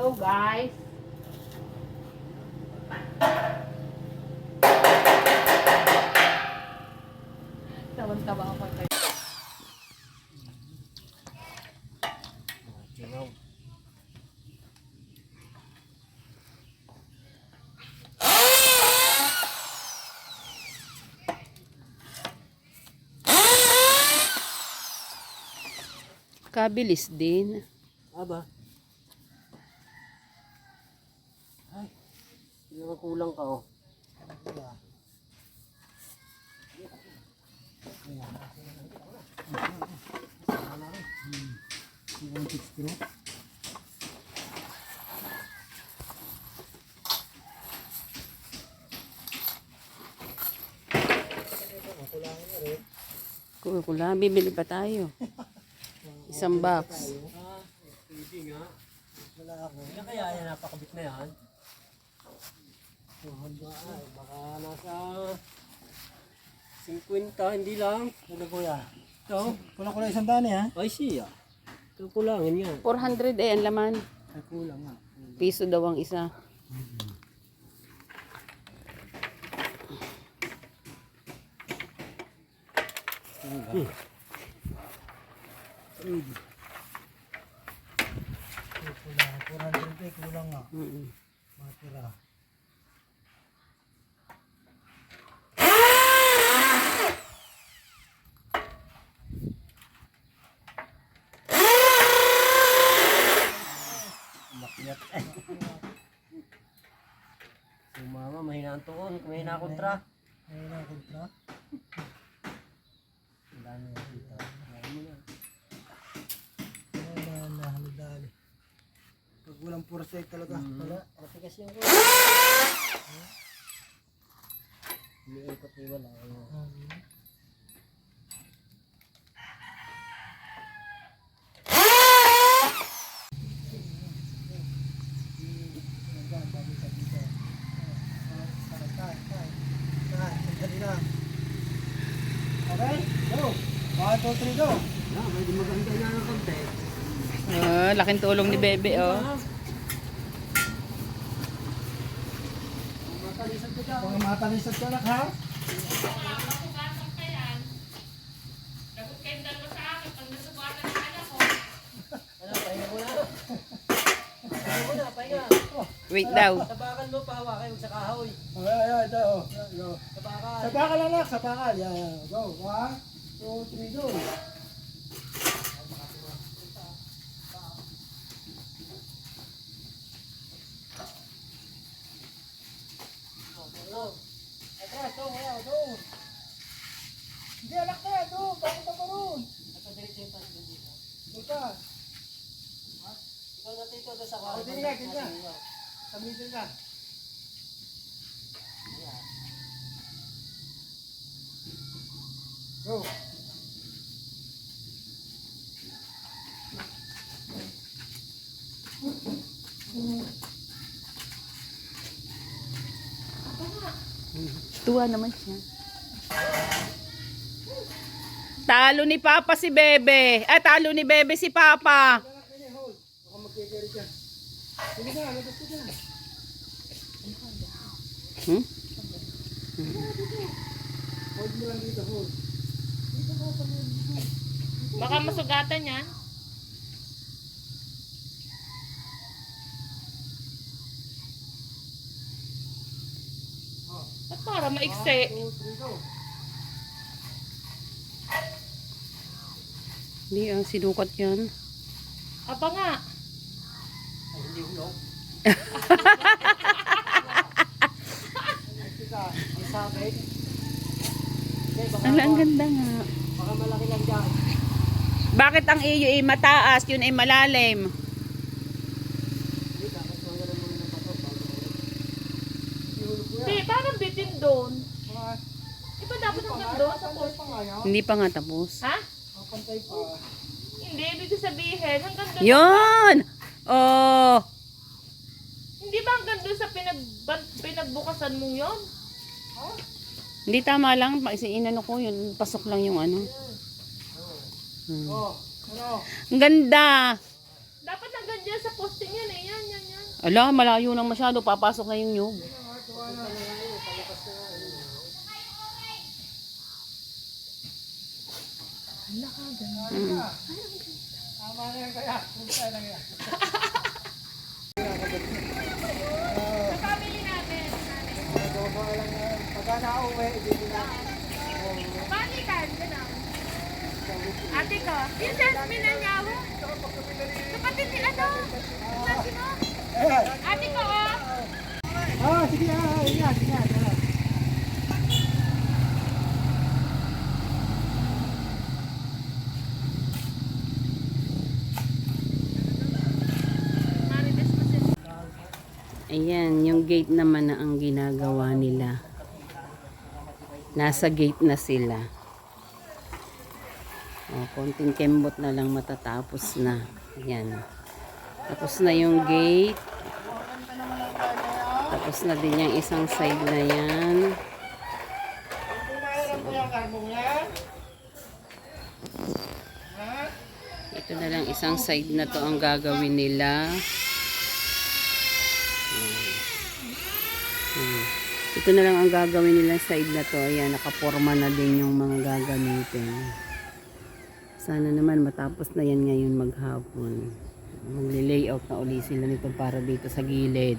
Hello guys. Tawan-tawa ako kay Kabilis din. Aba. Ay. Hindi kulang ka oh. Kula, bibili pa tayo. Isang box. Hindi nga. Wala ako. Kaya kaya yan, napakabit na yan. Baka nasa 50, hindi lang. Ano kuya? Ito. Kulang ko na 100 ha? Ay siya. Ito kulangin yan. 400 eh, ang laman. Ay kulang nga. Piso daw ang isa. Kulang. 400 eh, kulang nga. Mm-mm. Matira. Makiat. Si mama, mahina ang tuon. Mahina ang kontra. Ayun ang kontra. Wala na yan dito. Wala mo na. Ayun na halidali. Pag walang purse talaga. Wala. Kasi kasi yung umiikot ni wala. Okay, go! 1, 2, 3, go! Medyo maganda na ng konti. Laking tulong ni Bebe, oh. Mga matalisod ka lang ha? Ano, pahinga muna. Pahinga muna, pahinga. Wait daw. Tabakan mo, pahawa kayo sa kahoy. Ayan, ito. Go. Tabakan. Sabakal lang lang, sabakal. Yan, go. 1, 2, 3, go! Atras, doon, kaya, doon. Hindi, anak na, doon. Bakit ako roon? Doon ka. Ikaw na tito doon sa O, kahoy. dili ka, dili ka. Sa middle ka. Go. Tuwa naman siya. Talo ni Papa si Bebe. Talo ni Bebe si Papa. Anak, kanya, hold. Baka magkikiri ka. Sige na, labas ka dyan. Hmm? Hold mo lang dito, hold. baka masugatan yan. Ba't para maikse? 2, 3, go. Hindi, sinukat yan. Aba nga. Ay, hindi hulog. Ang sabit. Okay, Ang ganda nga. baka malaki lang dyan. Bakit ang iyo ay mataas, yun ay malalim? Hindi, dapat tanggalan mo ng bato bago Hindi, parang bitin doon. Mga, Iba dapat hanggang doon sa post. pa nga yan. Hindi pa nga tapos. Ha? Pantay pa. Hindi, ibig sabihin hanggang doon. Yun! Oh! Hindi ba hanggang doon sa pinagbukasan mong yon? Hindi tama lang. Inano ko yun. Pasok lang yung ano. Oh, ano? Ang ganda! Dapat hanggang dyan sa posting yan eh. Yan, yan, yan. Ala, malayo lang masyado. Papasok na yung nyug. Tama na yan kaya. Punta lang yan. Sa family natin. Pagka na-uwi, hindi na. Balikan, gano'n. Ate ko, Princess Minanyawo. Kapatid ni ano? Sabi mo? Ate ko, oh. Ah, sige, ingat. Marites pa sila. Ayan, yung gate naman na ang ginagawa nila. Nasa gate na sila. O, konting kembot na lang matatapos na. Ayan. Tapos na yung gate. Tapos na din yung isang side na yan. Ito na lang isang side na to ang gagawin nila. Ito na lang ang gagawin nila side na to. Ayan, nakaporma na din yung mga gagamitin. Sana naman matapos na yan ngayon maghapon. Magli-layout na uli sila nito para dito sa gilid.